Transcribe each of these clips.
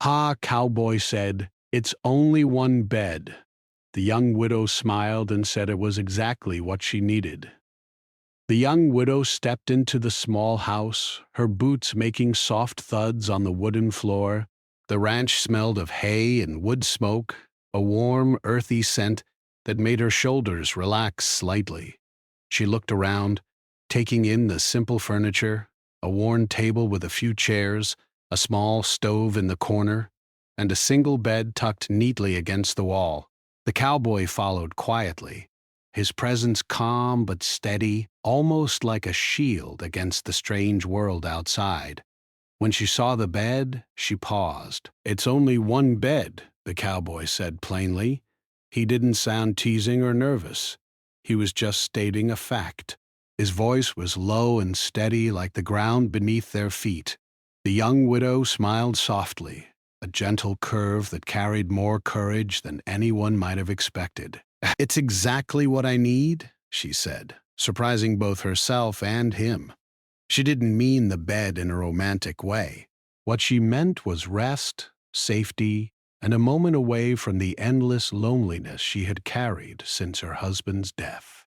"Ah," Cowboy said, "it's only one bed." The young widow smiled and said it was exactly what she needed. The young widow stepped into the small house, her boots making soft thuds on the wooden floor. The ranch smelled of hay and wood smoke, a warm, earthy scent that made her shoulders relax slightly. She looked around, taking in the simple furniture, a worn table with a few chairs, a small stove in the corner, and a single bed tucked neatly against the wall. The cowboy followed quietly, his presence calm but steady, almost like a shield against the strange world outside. When she saw the bed, she paused. "It's only one bed," the cowboy said plainly. He didn't sound teasing or nervous. He was just stating a fact. His voice was low and steady like the ground beneath their feet. The young widow smiled softly, a gentle curve that carried more courage than anyone might have expected. "It's exactly what I need," she said, surprising both herself and him. She didn't mean the bed in a romantic way. What she meant was rest, safety, and a moment away from the endless loneliness she had carried since her husband's death.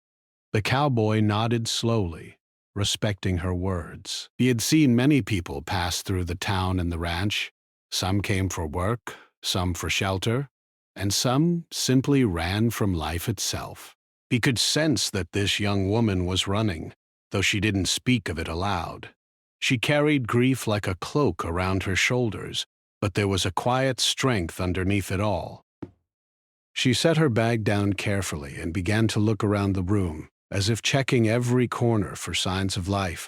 The cowboy nodded slowly, respecting her words. He had seen many people pass through the town and the ranch. Some came for work, some for shelter, and some simply ran from life itself. He could sense that this young woman was running, though she didn't speak of it aloud. She carried grief like a cloak around her shoulders, but there was a quiet strength underneath it all. She set her bag down carefully and began to look around the room, as if checking every corner for signs of life.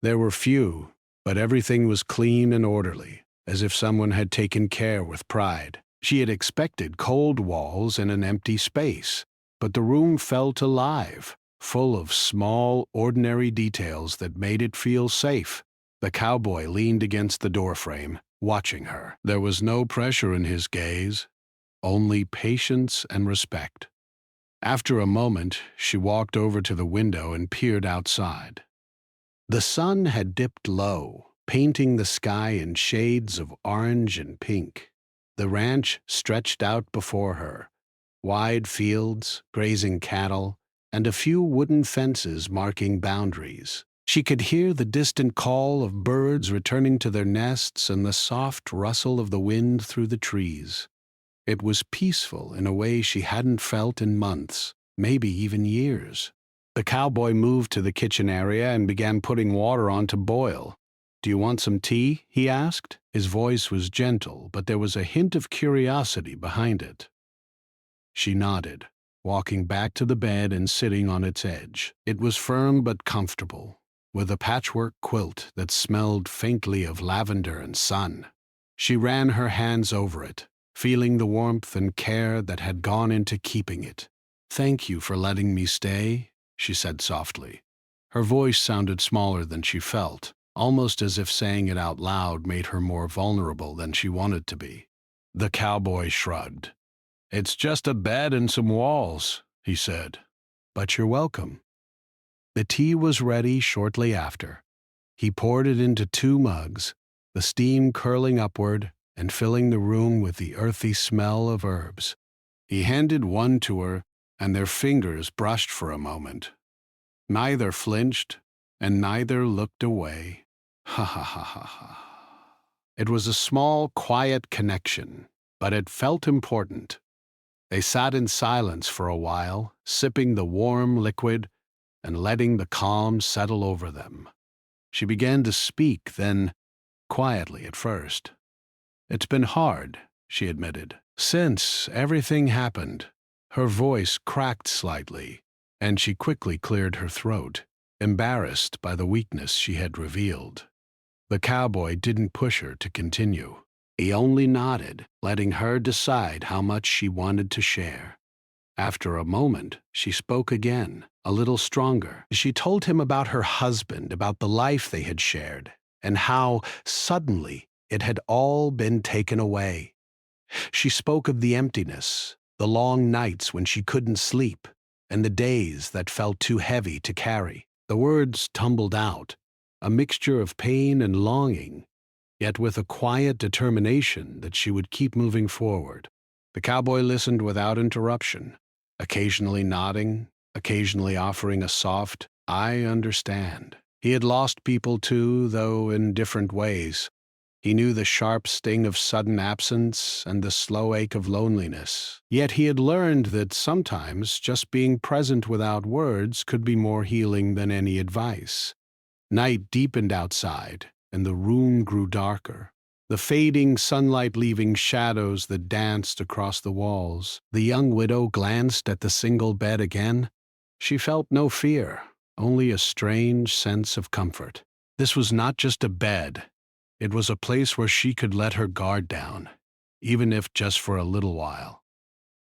There were few, but everything was clean and orderly, as if someone had taken care with pride. She had expected cold walls and an empty space, but the room felt alive, full of small, ordinary details that made it feel safe. The cowboy leaned against the doorframe, watching her. There was no pressure in his gaze, only patience and respect. After a moment, she walked over to the window and peered outside. The sun had dipped low, painting the sky in shades of orange and pink. The ranch stretched out before her, wide fields, grazing cattle, and a few wooden fences marking boundaries. She could hear the distant call of birds returning to their nests and the soft rustle of the wind through the trees. It was peaceful in a way she hadn't felt in months, maybe even years. The cowboy moved to the kitchen area and began putting water on to boil. "Do you want some tea?" he asked. His voice was gentle, but there was a hint of curiosity behind it. She nodded, walking back to the bed and sitting on its edge. It was firm but comfortable, with a patchwork quilt that smelled faintly of lavender and sun. She ran her hands over it, feeling the warmth and care that had gone into keeping it. "Thank you for letting me stay," she said softly. Her voice sounded smaller than she felt, almost as if saying it out loud made her more vulnerable than she wanted to be. The cowboy shrugged. "It's just a bed and some walls," he said. "But you're welcome." The tea was ready shortly after. He poured it into 2 mugs, the steam curling upward and filling the room with the earthy smell of herbs. He handed one to her, and their fingers brushed for a moment. Neither flinched, and neither looked away. Ha ha ha ha ha. It was a small, quiet connection, but it felt important. They sat in silence for a while, sipping the warm liquid and letting the calm settle over them. She began to speak, then, quietly at first. "It's been hard," she admitted. "Since everything happened." Her voice cracked slightly, and she quickly cleared her throat, embarrassed by the weakness she had revealed. The cowboy didn't push her to continue. He only nodded, letting her decide how much she wanted to share. After a moment, she spoke again, a little stronger. She told him about her husband, about the life they had shared, and how, suddenly, it had all been taken away. She spoke of the emptiness, the long nights when she couldn't sleep, and the days that felt too heavy to carry. The words tumbled out, a mixture of pain and longing. yet with a quiet determination that she would keep moving forward. The cowboy listened without interruption, occasionally nodding, occasionally offering a soft, "I understand." He had lost people too, though in different ways. He knew the sharp sting of sudden absence and the slow ache of loneliness. Yet he had learned that sometimes just being present without words could be more healing than any advice. Night deepened outside, and the room grew darker, the fading sunlight leaving shadows that danced across the walls. The young widow glanced at the single bed again. She felt no fear, only a strange sense of comfort. This was not just a bed. It was a place where she could let her guard down, even if just for a little while.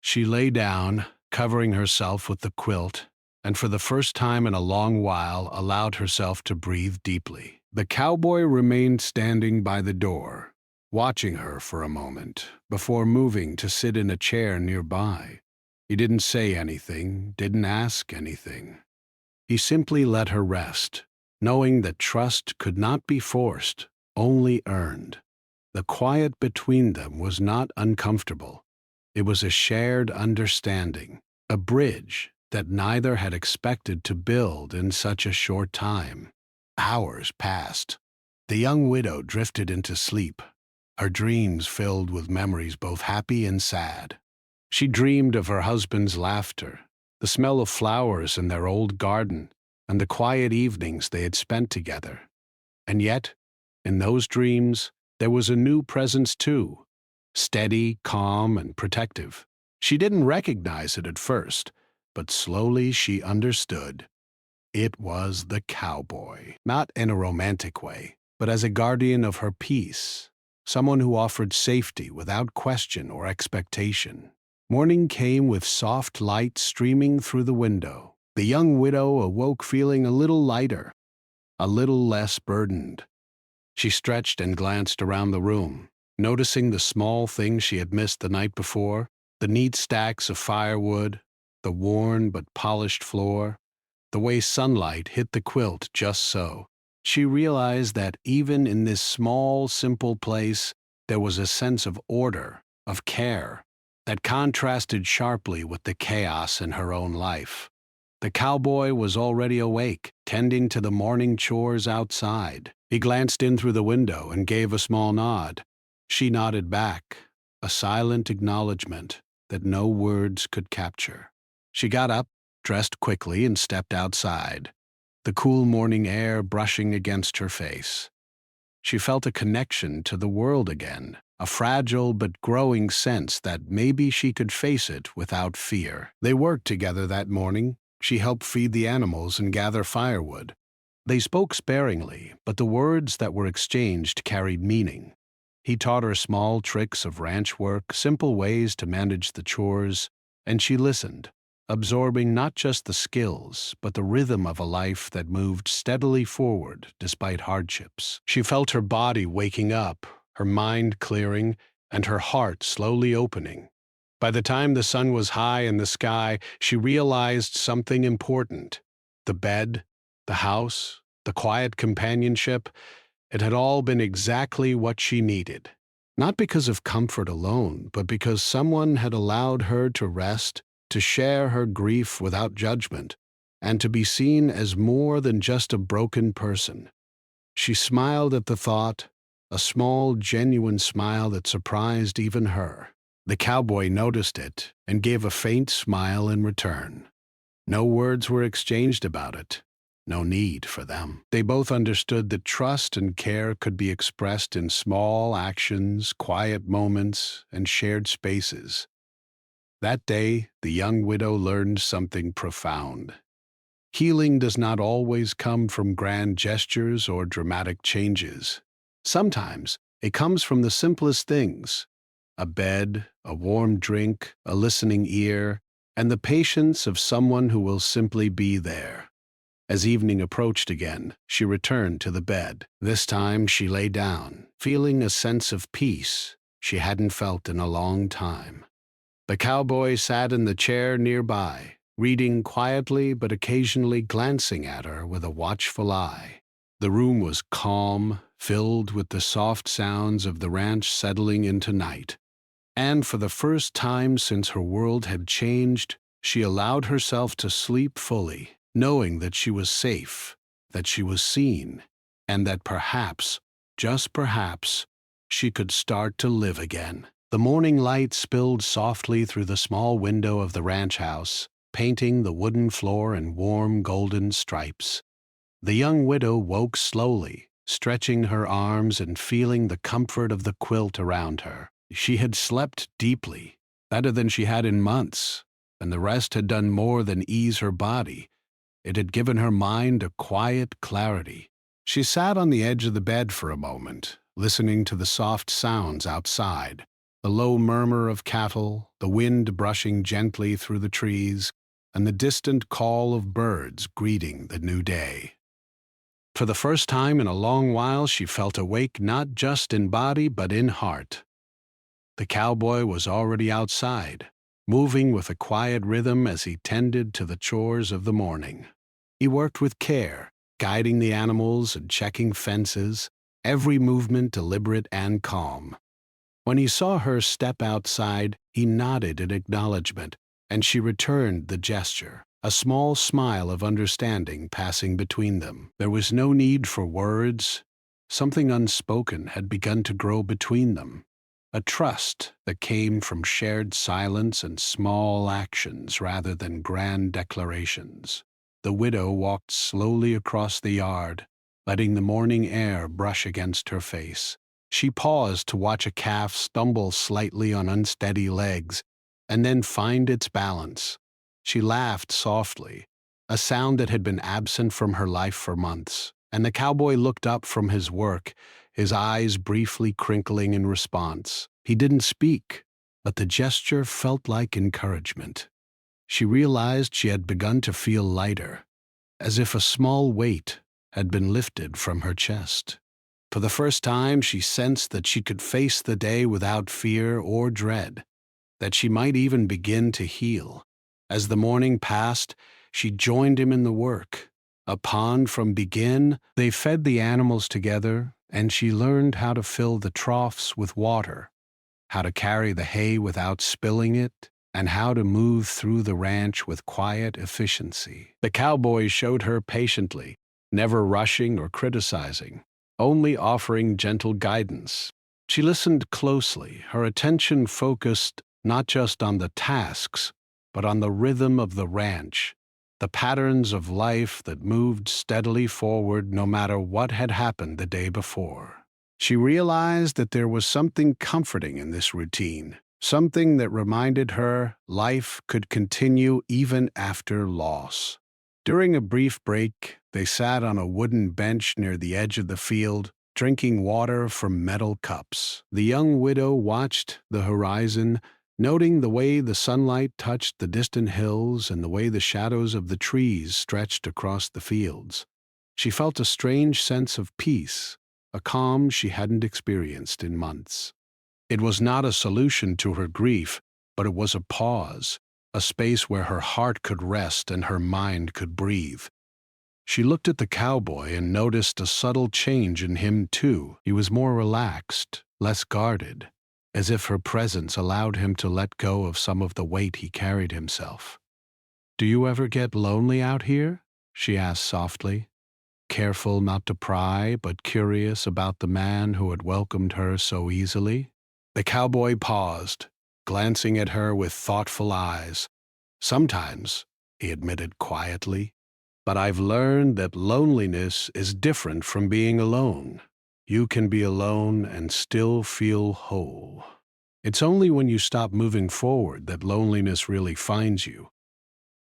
She lay down, covering herself with the quilt, and for the first time in a long while allowed herself to breathe deeply. The cowboy remained standing by the door, watching her for a moment, before moving to sit in a chair nearby. He didn't say anything, didn't ask anything. He simply let her rest, knowing that trust could not be forced, only earned. The quiet between them was not uncomfortable. It was a shared understanding, a bridge that neither had expected to build in such a short time. Hours passed. The young widow drifted into sleep, her dreams filled with memories both happy and sad. She dreamed of her husband's laughter, the smell of flowers in their old garden, and the quiet evenings they had spent together. And yet, in those dreams, there was a new presence too, steady, calm, and protective. She didn't recognize it at first, but slowly she understood. It was the cowboy, not in a romantic way, but as a guardian of her peace, someone who offered safety without question or expectation. Morning came with soft light streaming through the window. The young widow awoke feeling a little lighter, a little less burdened. She stretched and glanced around the room, noticing the small things she had missed the night before, the neat stacks of firewood, the worn but polished floor, the way sunlight hit the quilt just so. She realized that even in this small, simple place, there was a sense of order, of care, that contrasted sharply with the chaos in her own life. The cowboy was already awake, tending to the morning chores outside. He glanced in through the window and gave a small nod. She nodded back, a silent acknowledgement that no words could capture. She got up, dressed quickly, and stepped outside, the cool morning air brushing against her face. She felt a connection to the world again, a fragile but growing sense that maybe she could face it without fear. They worked together that morning. She helped feed the animals and gather firewood. They spoke sparingly, but the words that were exchanged carried meaning. He taught her small tricks of ranch work, simple ways to manage the chores, and she listened, absorbing not just the skills, but the rhythm of a life that moved steadily forward despite hardships. She felt her body waking up, her mind clearing, and her heart slowly opening. By the time the sun was high in the sky, she realized something important. The bed, the house, the quiet companionship, it had all been exactly what she needed. Not because of comfort alone, but because someone had allowed her to rest, to share her grief without judgment, and to be seen as more than just a broken person. She smiled at the thought, a small, genuine smile that surprised even her. The cowboy noticed it and gave a faint smile in return. No words were exchanged about it. No need for them. They both understood that trust and care could be expressed in small actions, quiet moments, and shared spaces. That day, the young widow learned something profound. Healing does not always come from grand gestures or dramatic changes. Sometimes it comes from the simplest things: a bed, a warm drink, a listening ear, and the patience of someone who will simply be there. As evening approached again, she returned to the bed. This time she lay down, feeling a sense of peace she hadn't felt in a long time. The cowboy sat in the chair nearby, reading quietly but occasionally glancing at her with a watchful eye. The room was calm, filled with the soft sounds of the ranch settling into night. And for the first time since her world had changed, she allowed herself to sleep fully, knowing that she was safe, that she was seen, and that perhaps, just perhaps, she could start to live again. The morning light spilled softly through the small window of the ranch house, painting the wooden floor in warm golden stripes. The young widow woke slowly, stretching her arms and feeling the comfort of the quilt around her. She had slept deeply, better than she had in months, and the rest had done more than ease her body. It had given her mind a quiet clarity. She sat on the edge of the bed for a moment, listening to the soft sounds outside, the low murmur of cattle, the wind brushing gently through the trees, and the distant call of birds greeting the new day. For the first time in a long while, she felt awake not just in body but in heart. The cowboy was already outside, moving with a quiet rhythm as he tended to the chores of the morning. He worked with care, guiding the animals and checking fences, every movement deliberate and calm. When he saw her step outside, he nodded in acknowledgement, and she returned the gesture, a small smile of understanding passing between them. There was no need for words. Something unspoken had begun to grow between them, a trust that came from shared silence and small actions rather than grand declarations. The widow walked slowly across the yard, letting the morning air brush against her face. She paused to watch a calf stumble slightly on unsteady legs and then find its balance. She laughed softly, a sound that had been absent from her life for months, and the cowboy looked up from his work, his eyes briefly crinkling in response. He didn't speak, but the gesture felt like encouragement. She realized she had begun to feel lighter, as if a small weight had been lifted from her chest. For the first time, she sensed that she could face the day without fear or dread, that she might even begin to heal. As the morning passed, she joined him in the work. A pond from begin, they fed the animals together, and she learned how to fill the troughs with water, how to carry the hay without spilling it, and how to move through the ranch with quiet efficiency. The cowboy showed her patiently, never rushing or criticizing, only offering gentle guidance. She listened closely, her attention focused not just on the tasks, but on the rhythm of the ranch, the patterns of life that moved steadily forward no matter what had happened the day before. She realized that there was something comforting in this routine, something that reminded her life could continue even after loss. During a brief break, they sat on a wooden bench near the edge of the field, drinking water from metal cups. The young widow watched the horizon, noting the way the sunlight touched the distant hills and the way the shadows of the trees stretched across the fields. She felt a strange sense of peace, a calm she hadn't experienced in months. It was not a solution to her grief, but it was a pause, a space where her heart could rest and her mind could breathe. She looked at the cowboy and noticed a subtle change in him too. He was more relaxed, less guarded, as if her presence allowed him to let go of some of the weight he carried himself. "Do you ever get lonely out here?" she asked softly, careful not to pry, but curious about the man who had welcomed her so easily. The cowboy paused, glancing at her with thoughtful eyes. "Sometimes," he admitted quietly, "but I've learned that loneliness is different from being alone. You can be alone and still feel whole. It's only when you stop moving forward that loneliness really finds you."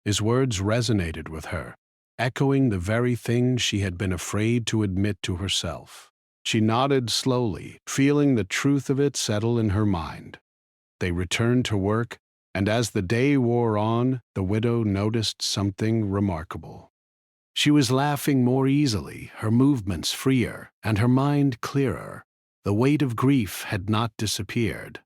His words resonated with her, echoing the very thing she had been afraid to admit to herself. She nodded slowly, feeling the truth of it settle in her mind. They returned to work, and as the day wore on, the widow noticed something remarkable. She was laughing more easily, her movements freer, and her mind clearer. The weight of grief had not disappeared,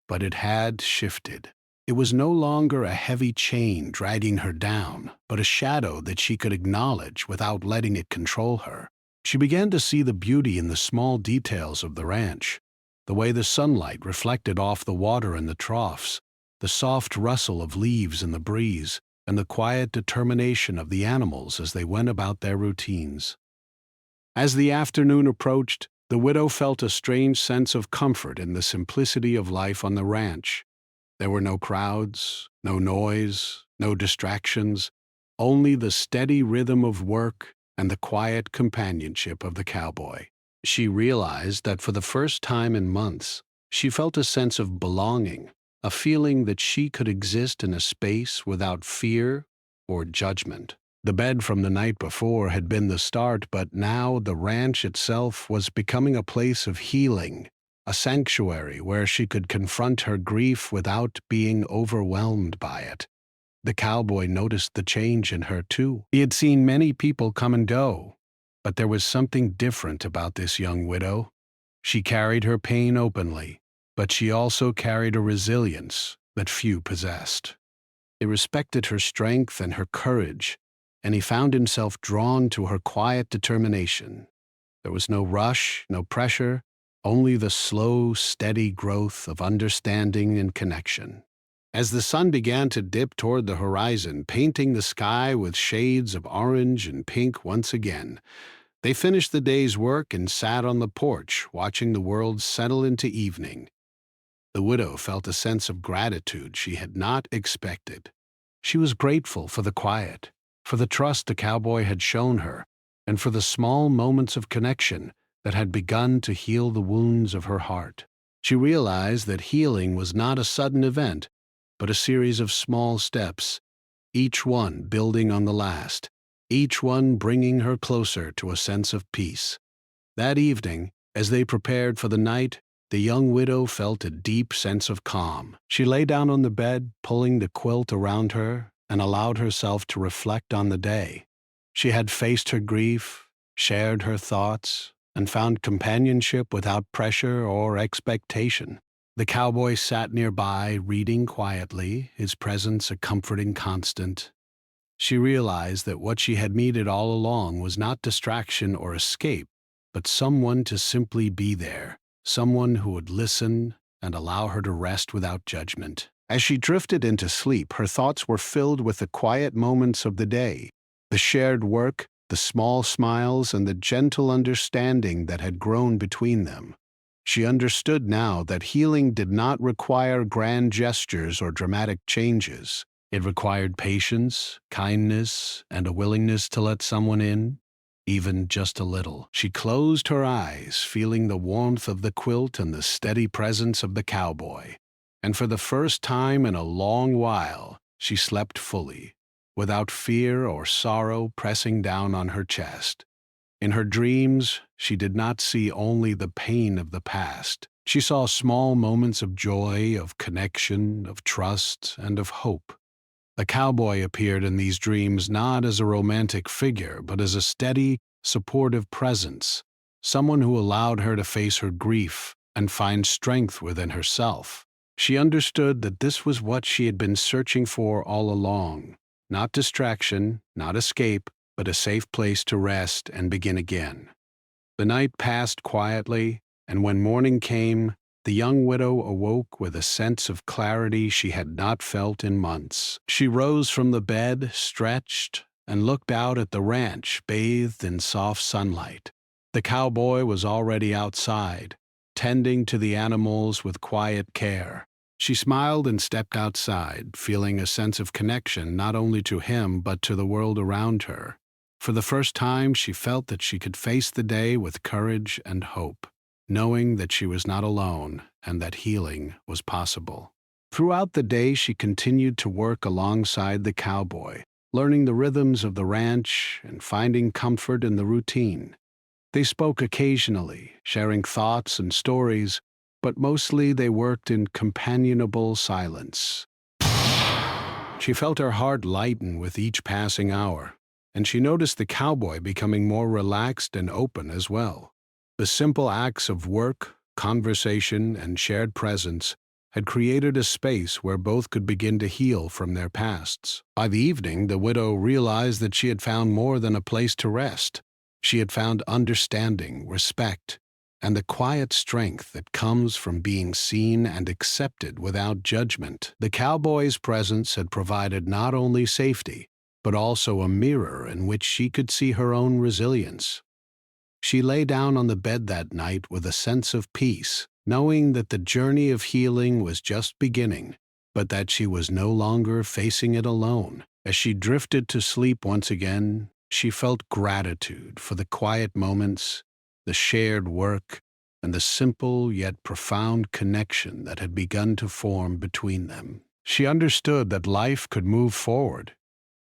but it had shifted. It was no longer a heavy chain dragging her down, but a shadow that she could acknowledge without letting it control her. She began to see the beauty in the small details of the ranch, the way the sunlight reflected off the water in the troughs, the soft rustle of leaves in the breeze, and the quiet determination of the animals as they went about their routines. As the afternoon approached, the widow felt a strange sense of comfort in the simplicity of life on the ranch. There were no crowds, no noise, no distractions, only the steady rhythm of work and the quiet companionship of the cowboy. She realized that for the first time in months, she felt a sense of belonging, a feeling that she could exist in a space without fear or judgment. The bed from the night before had been the start, but now the ranch itself was becoming a place of healing, a sanctuary where she could confront her grief without being overwhelmed by it. The cowboy noticed the change in her, too. He had seen many people come and go, but there was something different about this young widow. She carried her pain openly, but she also carried a resilience that few possessed. He respected her strength and her courage, and he found himself drawn to her quiet determination. There was no rush, no pressure, only the slow, steady growth of understanding and connection. As the sun began to dip toward the horizon, painting the sky with shades of orange and pink once again, they finished the day's work and sat on the porch, watching the world settle into evening. The widow felt a sense of gratitude she had not expected. She was grateful for the quiet, for the trust the cowboy had shown her, and for the small moments of connection that had begun to heal the wounds of her heart. She realized that healing was not a sudden event, but a series of small steps, each one building on the last, each one bringing her closer to a sense of peace. That evening, as they prepared for the night, the young widow felt a deep sense of calm. She lay down on the bed, pulling the quilt around her, and allowed herself to reflect on the day. She had faced her grief, shared her thoughts, and found companionship without pressure or expectation. The cowboy sat nearby, reading quietly, his presence a comforting constant. She realized that what she had needed all along was not distraction or escape, but someone to simply be there, someone who would listen and allow her to rest without judgment. As she drifted into sleep, her thoughts were filled with the quiet moments of the day, the shared work, the small smiles, and the gentle understanding that had grown between them. She understood now that healing did not require grand gestures or dramatic changes. It required patience, kindness, and a willingness to let someone in, even just a little. She closed her eyes, feeling the warmth of the quilt and the steady presence of the cowboy. And for the first time in a long while, she slept fully, without fear or sorrow pressing down on her chest. In her dreams, she did not see only the pain of the past. She saw small moments of joy, of connection, of trust, and of hope. The cowboy appeared in these dreams not as a romantic figure, but as a steady, supportive presence, someone who allowed her to face her grief and find strength within herself. She understood that this was what she had been searching for all along, not distraction, not escape, but a safe place to rest and begin again. The night passed quietly, and when morning came, the young widow awoke with a sense of clarity she had not felt in months. She rose from the bed, stretched, and looked out at the ranch bathed in soft sunlight. The cowboy was already outside, tending to the animals with quiet care. She smiled and stepped outside, feeling a sense of connection not only to him but to the world around her. For the first time, she felt that she could face the day with courage and hope, knowing that she was not alone and that healing was possible. Throughout the day, she continued to work alongside the cowboy, learning the rhythms of the ranch and finding comfort in the routine. They spoke occasionally, sharing thoughts and stories, but mostly they worked in companionable silence. She felt her heart lighten with each passing hour, and she noticed the cowboy becoming more relaxed and open as well. The simple acts of work, conversation, and shared presence had created a space where both could begin to heal from their pasts. By the evening, the widow realized that she had found more than a place to rest. She had found understanding, respect, and the quiet strength that comes from being seen and accepted without judgment. The cowboy's presence had provided not only safety, but also a mirror in which she could see her own resilience. She lay down on the bed that night with a sense of peace, knowing that the journey of healing was just beginning, but that she was no longer facing it alone. As she drifted to sleep once again, she felt gratitude for the quiet moments, the shared work, and the simple yet profound connection that had begun to form between them. She understood that life could move forward,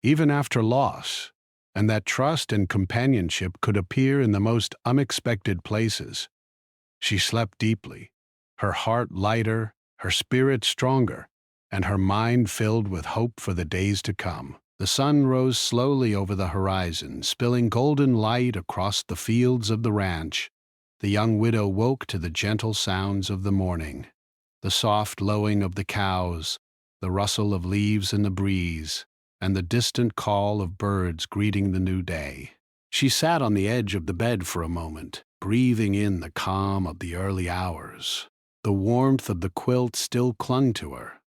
even after loss, and that trust and companionship could appear in the most unexpected places. She slept deeply, her heart lighter, her spirit stronger, and her mind filled with hope for the days to come. The sun rose slowly over the horizon, spilling golden light across the fields of the ranch. The young widow woke to the gentle sounds of the morning, the soft lowing of the cows, the rustle of leaves in the breeze, and the distant call of birds greeting the new day. She sat on the edge of the bed for a moment, breathing in the calm of the early hours. The warmth of the quilt still clung to her,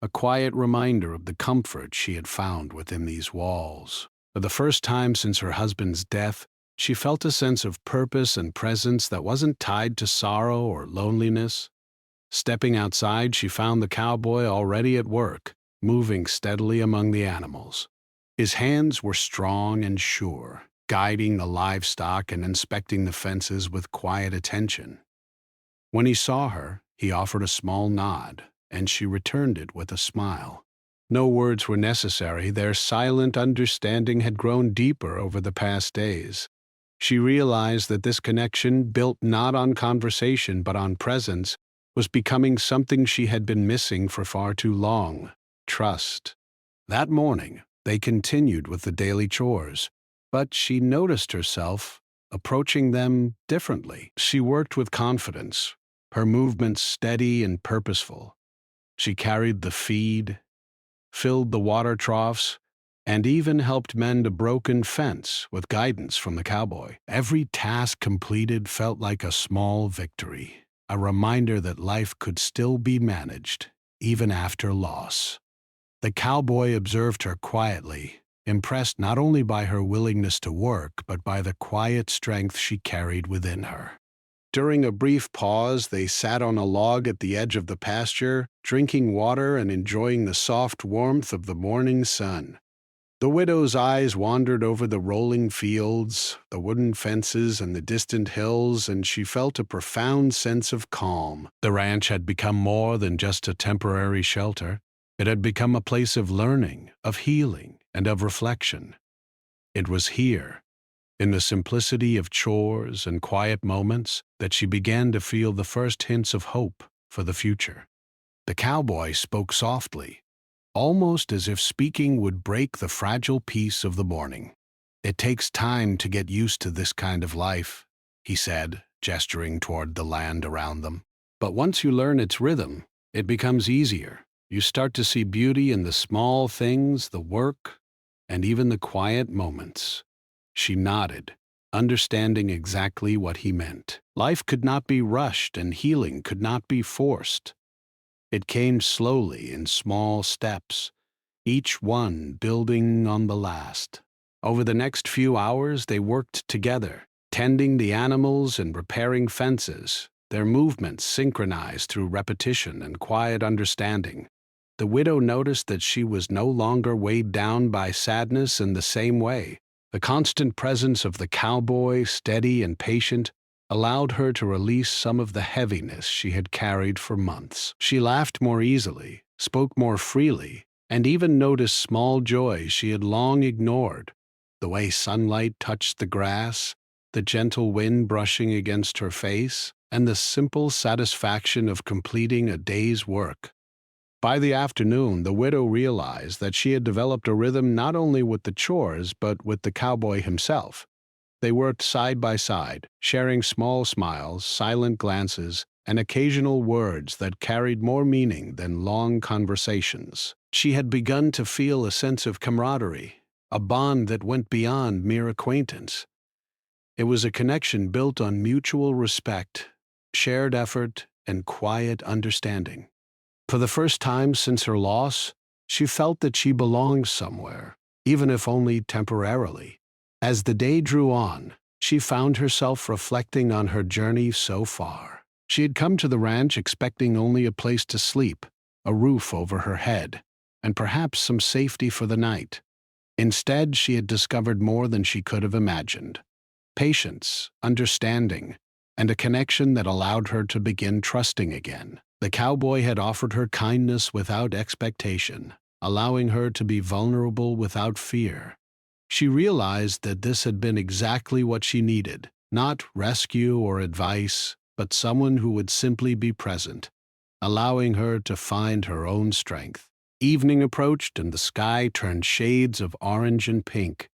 a quiet reminder of the comfort she had found within these walls. For the first time since her husband's death, she felt a sense of purpose and presence that wasn't tied to sorrow or loneliness. Stepping outside, she found the cowboy already at work, moving steadily among the animals. His hands were strong and sure, guiding the livestock and inspecting the fences with quiet attention. When he saw her, he offered a small nod, and she returned it with a smile. No words were necessary. Their silent understanding had grown deeper over the past days. She realized that this connection, built not on conversation but on presence, was becoming something she had been missing for far too long: trust. That morning, they continued with the daily chores, but she noticed herself approaching them differently. She worked with confidence, her movements steady and purposeful. She carried the feed, filled the water troughs, and even helped mend a broken fence with guidance from the cowboy. Every task completed felt like a small victory, a reminder that life could still be managed, even after loss. The cowboy observed her quietly, impressed not only by her willingness to work, but by the quiet strength she carried within her. During a brief pause, they sat on a log at the edge of the pasture, drinking water and enjoying the soft warmth of the morning sun. The widow's eyes wandered over the rolling fields, the wooden fences, and the distant hills, and she felt a profound sense of calm. The ranch had become more than just a temporary shelter. It had become a place of learning, of healing, and of reflection. It was here, in the simplicity of chores and quiet moments, that she began to feel the first hints of hope for the future. The cowboy spoke softly, almost as if speaking would break the fragile peace of the morning. "It takes time to get used to this kind of life," he said, gesturing toward the land around them. "But once you learn its rhythm, it becomes easier. You start to see beauty in the small things, the work, and even the quiet moments." She nodded, understanding exactly what he meant. Life could not be rushed and healing could not be forced. It came slowly in small steps, each one building on the last. Over the next few hours, they worked together, tending the animals and repairing fences, their movements synchronized through repetition and quiet understanding. The widow noticed that she was no longer weighed down by sadness in the same way. The constant presence of the cowboy, steady and patient, allowed her to release some of the heaviness she had carried for months. She laughed more easily, spoke more freely, and even noticed small joys she had long ignored: the way sunlight touched the grass, the gentle wind brushing against her face, and the simple satisfaction of completing a day's work. By the afternoon, the widow realized that she had developed a rhythm not only with the chores, but with the cowboy himself. They worked side by side, sharing small smiles, silent glances, and occasional words that carried more meaning than long conversations. She had begun to feel a sense of camaraderie, a bond that went beyond mere acquaintance. It was a connection built on mutual respect, shared effort, and quiet understanding. For the first time since her loss, she felt that she belonged somewhere, even if only temporarily. As the day drew on, she found herself reflecting on her journey so far. She had come to the ranch expecting only a place to sleep, a roof over her head, and perhaps some safety for the night. Instead, she had discovered more than she could have imagined: patience, understanding, and a connection that allowed her to begin trusting again. The cowboy had offered her kindness without expectation, allowing her to be vulnerable without fear. She realized that this had been exactly what she needed: not rescue or advice, but someone who would simply be present, allowing her to find her own strength. Evening approached and the sky turned shades of orange and pink.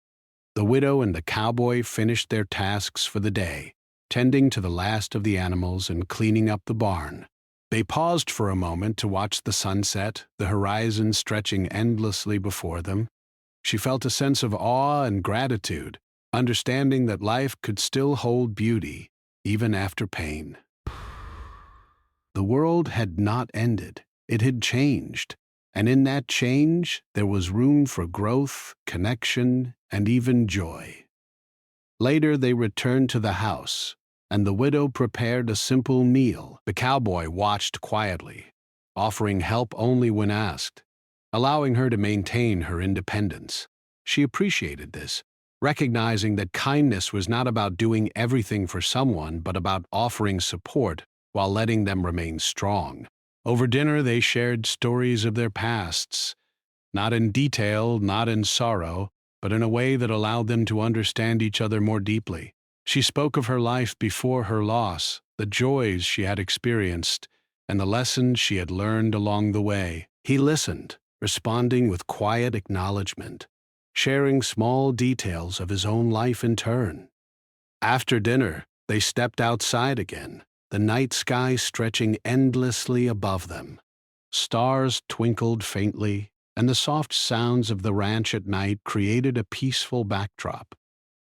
The widow and the cowboy finished their tasks for the day, tending to the last of the animals and cleaning up the barn. They paused for a moment to watch the sunset, the horizon stretching endlessly before them. She felt a sense of awe and gratitude, understanding that life could still hold beauty, even after pain. The world had not ended. It had changed. And in that change, there was room for growth, connection, and even joy. Later, they returned to the house, and the widow prepared a simple meal. The cowboy watched quietly, offering help only when asked, allowing her to maintain her independence. She appreciated this, recognizing that kindness was not about doing everything for someone, but about offering support while letting them remain strong. Over dinner, they shared stories of their pasts, not in detail, not in sorrow, but in a way that allowed them to understand each other more deeply. She spoke of her life before her loss, the joys she had experienced, and the lessons she had learned along the way. He listened, responding with quiet acknowledgement, sharing small details of his own life in turn. After dinner, they stepped outside again, the night sky stretching endlessly above them. Stars twinkled faintly, and the soft sounds of the ranch at night created a peaceful backdrop.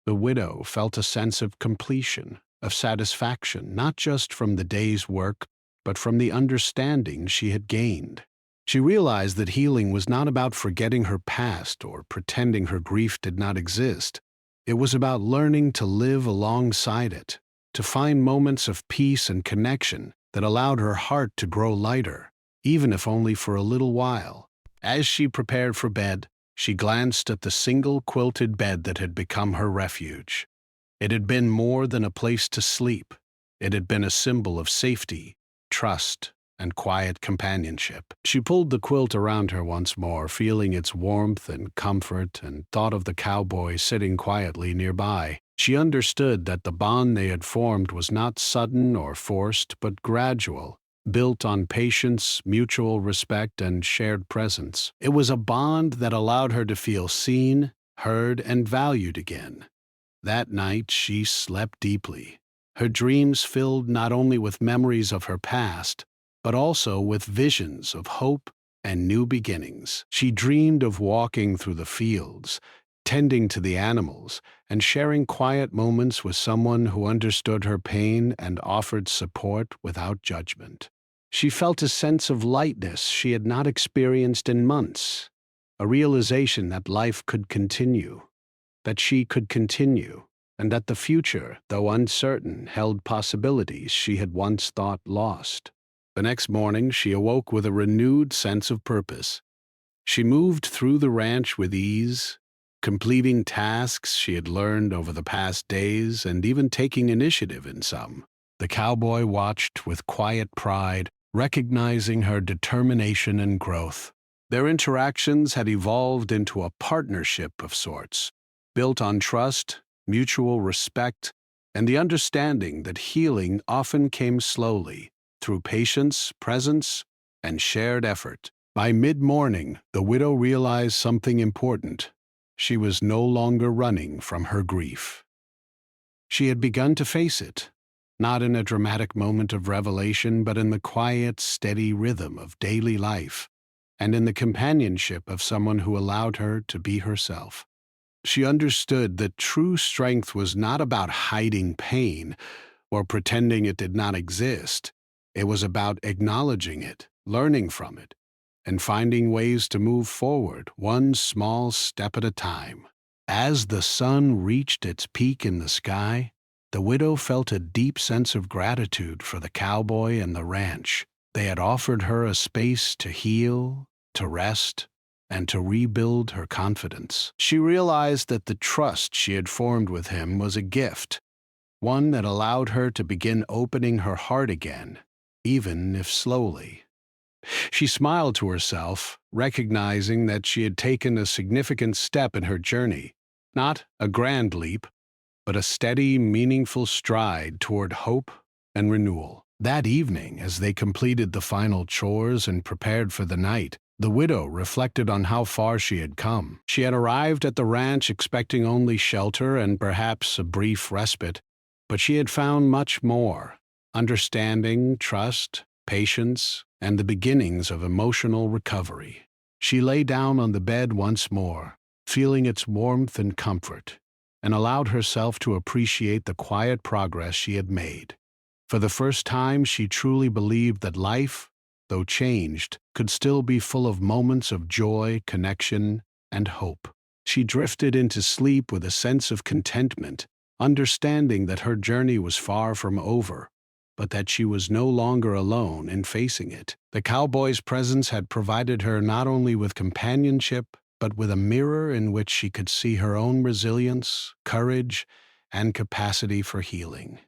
The widow felt a sense of completion, of satisfaction, not just from the day's work, but from the understanding she had gained. She realized that healing was not about forgetting her past or pretending her grief did not exist. It was about learning to live alongside it, to find moments of peace and connection that allowed her heart to grow lighter, even if only for a little while. As she prepared for bed, she glanced at the single quilted bed that had become her refuge. It had been more than a place to sleep. It had been a symbol of safety, trust, and quiet companionship. She pulled the quilt around her once more, feeling its warmth and comfort, and thought of the cowboy sitting quietly nearby. She understood that the bond they had formed was not sudden or forced, but gradual, built on patience, mutual respect, and shared presence. It was a bond that allowed her to feel seen, heard, and valued again. That night she slept deeply, her dreams filled not only with memories of her past, but also with visions of hope and new beginnings. She dreamed of walking through the fields, tending to the animals, and sharing quiet moments with someone who understood her pain and offered support without judgment. She felt a sense of lightness she had not experienced in months, a realization that life could continue, that she could continue, and that the future, though uncertain, held possibilities she had once thought lost. The next morning, she awoke with a renewed sense of purpose. She moved through the ranch with ease, completing tasks she had learned over the past days and even taking initiative in some. The cowboy watched with quiet pride, recognizing her determination and growth. Their interactions had evolved into a partnership of sorts, built on trust, mutual respect, and the understanding that healing often came slowly, through patience, presence, and shared effort. By mid-morning, the widow realized something important. She was no longer running from her grief. She had begun to face it, not in a dramatic moment of revelation, but in the quiet, steady rhythm of daily life, and in the companionship of someone who allowed her to be herself. She understood that true strength was not about hiding pain or pretending it did not exist. It was about acknowledging it, learning from it, and finding ways to move forward, one small step at a time. As the sun reached its peak in the sky, the widow felt a deep sense of gratitude for the cowboy and the ranch. They had offered her a space to heal, to rest, and to rebuild her confidence. She realized that the trust she had formed with him was a gift, one that allowed her to begin opening her heart again, even if slowly. She smiled to herself, recognizing that she had taken a significant step in her journey, not a grand leap, but a steady, meaningful stride toward hope and renewal. That evening, as they completed the final chores and prepared for the night, the widow reflected on how far she had come. She had arrived at the ranch expecting only shelter and perhaps a brief respite, but she had found much more: understanding, trust, patience, and the beginnings of emotional recovery. She lay down on the bed once more, feeling its warmth and comfort, and allowed herself to appreciate the quiet progress she had made. For the first time, she truly believed that life, though changed, could still be full of moments of joy, connection, and hope. She drifted into sleep with a sense of contentment, understanding that her journey was far from over, but that she was no longer alone in facing it. The cowboy's presence had provided her not only with companionship, but with a mirror in which she could see her own resilience, courage, and capacity for healing.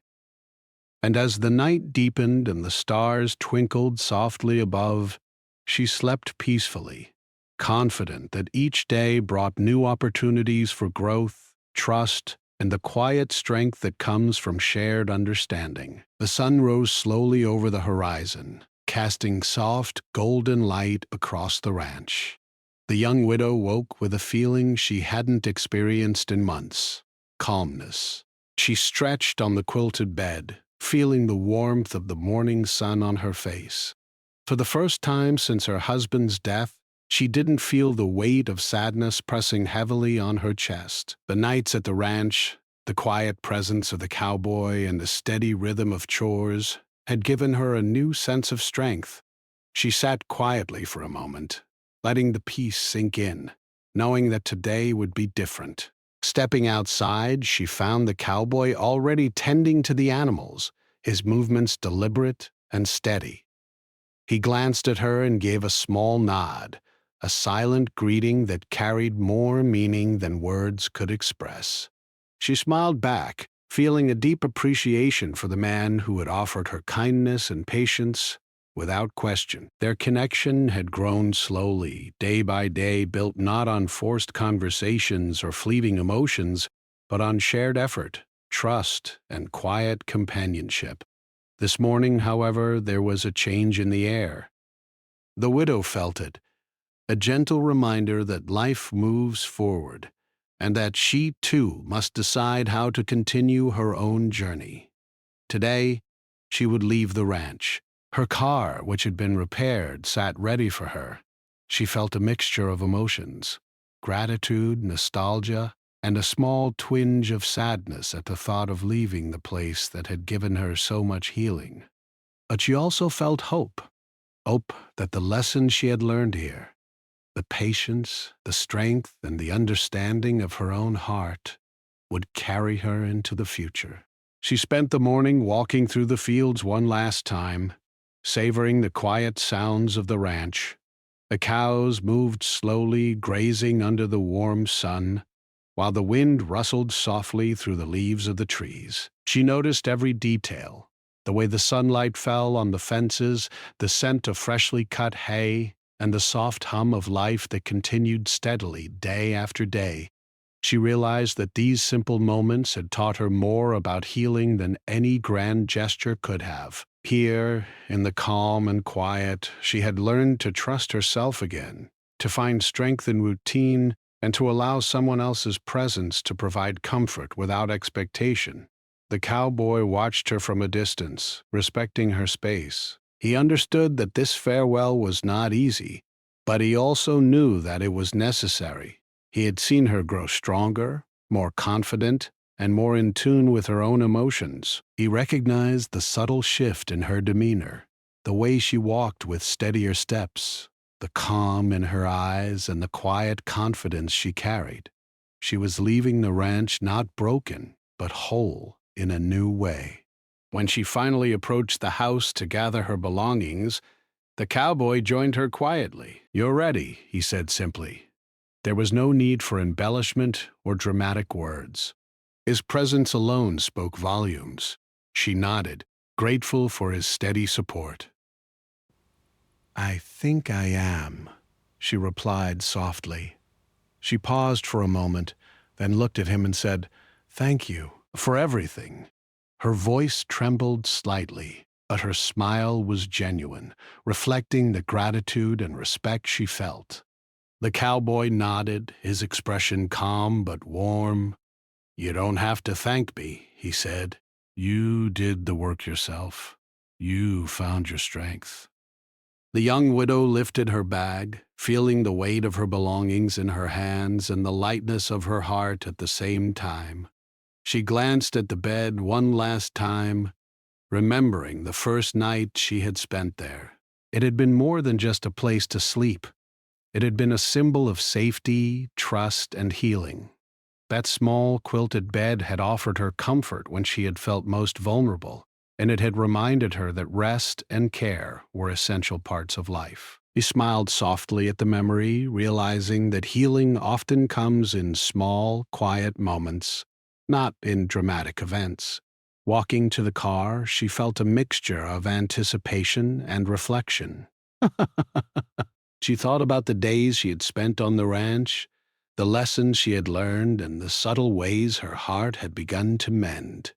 And as the night deepened and the stars twinkled softly above, she slept peacefully, confident that each day brought new opportunities for growth, trust, and the quiet strength that comes from shared understanding. The sun rose slowly over the horizon, casting soft, golden light across the ranch. The young widow woke with a feeling she hadn't experienced in months: calmness. She stretched on the quilted bed, feeling the warmth of the morning sun on her face. For the first time since her husband's death, she didn't feel the weight of sadness pressing heavily on her chest. The nights at the ranch, the quiet presence of the cowboy, and the steady rhythm of chores had given her a new sense of strength. She sat quietly for a moment, letting the peace sink in, knowing that today would be different. Stepping outside, she found the cowboy already tending to the animals, his movements deliberate and steady. He glanced at her and gave a small nod, a silent greeting that carried more meaning than words could express. She smiled back, feeling a deep appreciation for the man who had offered her kindness and patience without question. Their connection had grown slowly, day by day, built not on forced conversations or fleeting emotions, but on shared effort, trust, and quiet companionship. This morning, however, there was a change in the air. The widow felt it, a gentle reminder that life moves forward, and that she, too, must decide how to continue her own journey. Today, she would leave the ranch. Her car, which had been repaired, sat ready for her. She felt a mixture of emotions: gratitude, nostalgia, and a small twinge of sadness at the thought of leaving the place that had given her so much healing. But she also felt hope that the lessons she had learned here, the patience, the strength, and the understanding of her own heart, would carry her into the future. She spent the morning walking through the fields one last time, savoring the quiet sounds of the ranch. The cows moved slowly, grazing under the warm sun, while the wind rustled softly through the leaves of the trees. She noticed every detail: the way the sunlight fell on the fences, the scent of freshly cut hay, and the soft hum of life that continued steadily day after day. She realized that these simple moments had taught her more about healing than any grand gesture could have. Here, in the calm and quiet, she had learned to trust herself again, to find strength in routine, and to allow someone else's presence to provide comfort without expectation. The cowboy watched her from a distance, respecting her space. He understood that this farewell was not easy, but he also knew that it was necessary. He had seen her grow stronger, more confident, and more in tune with her own emotions. He recognized the subtle shift in her demeanor, the way she walked with steadier steps, the calm in her eyes, and the quiet confidence she carried. She was leaving the ranch not broken, but whole in a new way. When she finally approached the house to gather her belongings, the cowboy joined her quietly. "You're ready," he said simply. There was no need for embellishment or dramatic words. His presence alone spoke volumes. She nodded, grateful for his steady support. "I think I am," she replied softly. She paused for a moment, then looked at him and said, "Thank you for everything." Her voice trembled slightly, but her smile was genuine, reflecting the gratitude and respect she felt. The cowboy nodded, his expression calm but warm. "You don't have to thank me," he said. "You did the work yourself. You found your strength." The young widow lifted her bag, feeling the weight of her belongings in her hands and the lightness of her heart at the same time. She glanced at the bed one last time, remembering the first night she had spent there. It had been more than just a place to sleep. It had been a symbol of safety, trust, and healing. That small, quilted bed had offered her comfort when she had felt most vulnerable, and it had reminded her that rest and care were essential parts of life. He smiled softly at the memory, realizing that healing often comes in small, quiet moments, not in dramatic events. Walking to the car, she felt a mixture of anticipation and reflection. She thought about the days she had spent on the ranch, the lessons she had learned, and the subtle ways her heart had begun to mend.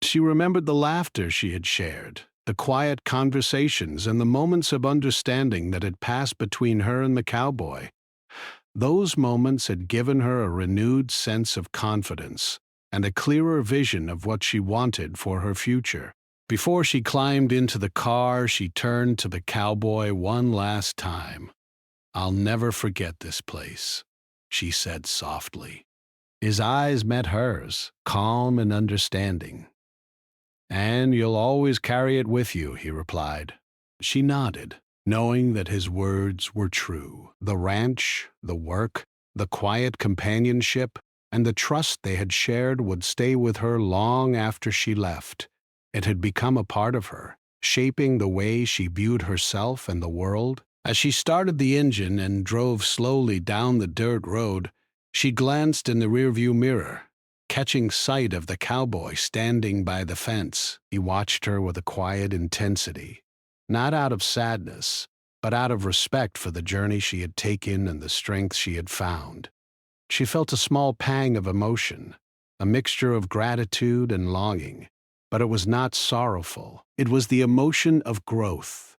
She remembered the laughter she had shared, the quiet conversations, and the moments of understanding that had passed between her and the cowboy. Those moments had given her a renewed sense of confidence and a clearer vision of what she wanted for her future. Before she climbed into the car, she turned to the cowboy one last time. "I'll never forget this place," she said softly. His eyes met hers, calm and understanding. "And you'll always carry it with you," he replied. She nodded, knowing that his words were true. The ranch, the work, the quiet companionship, and the trust they had shared would stay with her long after she left. It had become a part of her, shaping the way she viewed herself and the world. As she started the engine and drove slowly down the dirt road, she glanced in the rearview mirror, catching sight of the cowboy standing by the fence. He watched her with a quiet intensity, not out of sadness, but out of respect for the journey she had taken and the strength she had found. She felt a small pang of emotion, a mixture of gratitude and longing, but it was not sorrowful. It was the emotion of growth,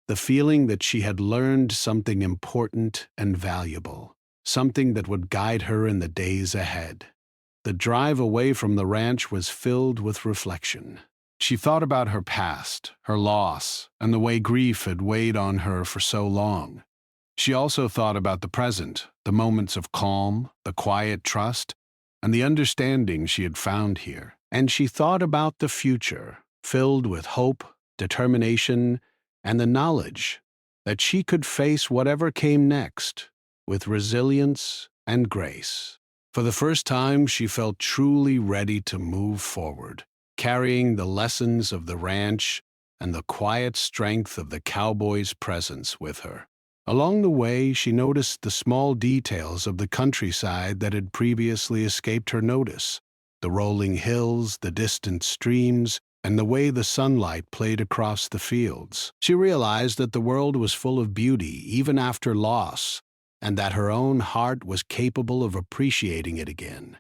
the feeling that she had learned something important and valuable, something that would guide her in the days ahead. The drive away from the ranch was filled with reflection. She thought about her past, her loss, and the way grief had weighed on her for so long. She also thought about the present, the moments of calm, the quiet trust, and the understanding she had found here. And she thought about the future, filled with hope, determination, and the knowledge that she could face whatever came next with resilience and grace. For the first time, she felt truly ready to move forward, carrying the lessons of the ranch and the quiet strength of the cowboy's presence with her. Along the way, she noticed the small details of the countryside that had previously escaped her notice: the rolling hills, the distant streams, and the way the sunlight played across the fields. She realized that the world was full of beauty, even after loss, and that her own heart was capable of appreciating it again.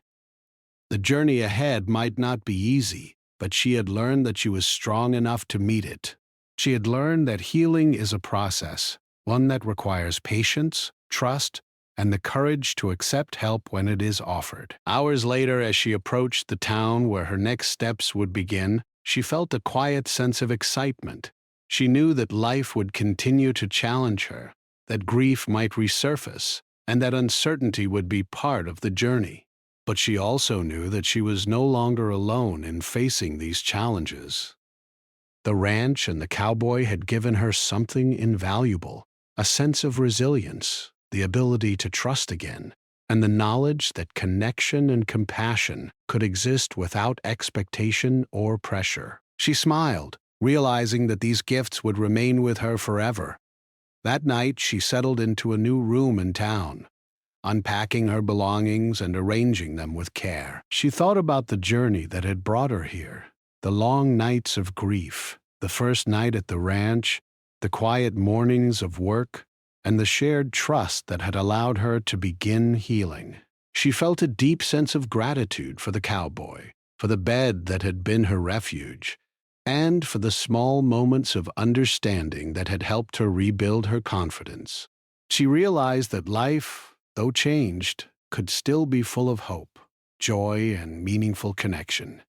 The journey ahead might not be easy, but she had learned that she was strong enough to meet it. She had learned that healing is a process, one that requires patience, trust, and the courage to accept help when it is offered. Hours later, as she approached the town where her next steps would begin, she felt a quiet sense of excitement. She knew that life would continue to challenge her, that grief might resurface, and that uncertainty would be part of the journey. But she also knew that she was no longer alone in facing these challenges. The ranch and the cowboy had given her something invaluable, a sense of resilience, the ability to trust again, and the knowledge that connection and compassion could exist without expectation or pressure. She smiled, realizing that these gifts would remain with her forever. That night, she settled into a new room in town, unpacking her belongings and arranging them with care. She thought about the journey that had brought her here, the long nights of grief, the first night at the ranch, the quiet mornings of work, and the shared trust that had allowed her to begin healing. She felt a deep sense of gratitude for the cowboy, for the bed that had been her refuge, and for the small moments of understanding that had helped her rebuild her confidence. She realized that life, though changed, could still be full of hope, joy, and meaningful connection.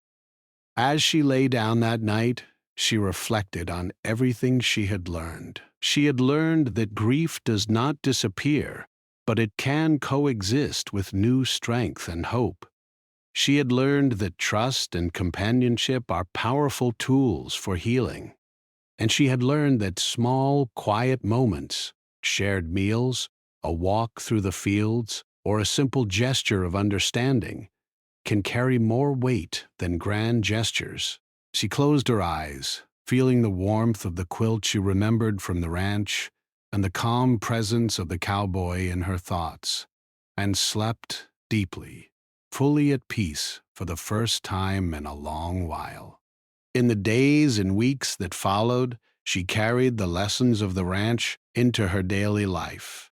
As she lay down that night, she reflected on everything she had learned. She had learned that grief does not disappear, but it can coexist with new strength and hope. She had learned that trust and companionship are powerful tools for healing. And she had learned that small, quiet moments, shared meals, a walk through the fields, or a simple gesture of understanding, can carry more weight than grand gestures. She closed her eyes, feeling the warmth of the quilt she remembered from the ranch and the calm presence of the cowboy in her thoughts, and slept deeply, fully at peace for the first time in a long while. In the days and weeks that followed, she carried the lessons of the ranch into her daily life.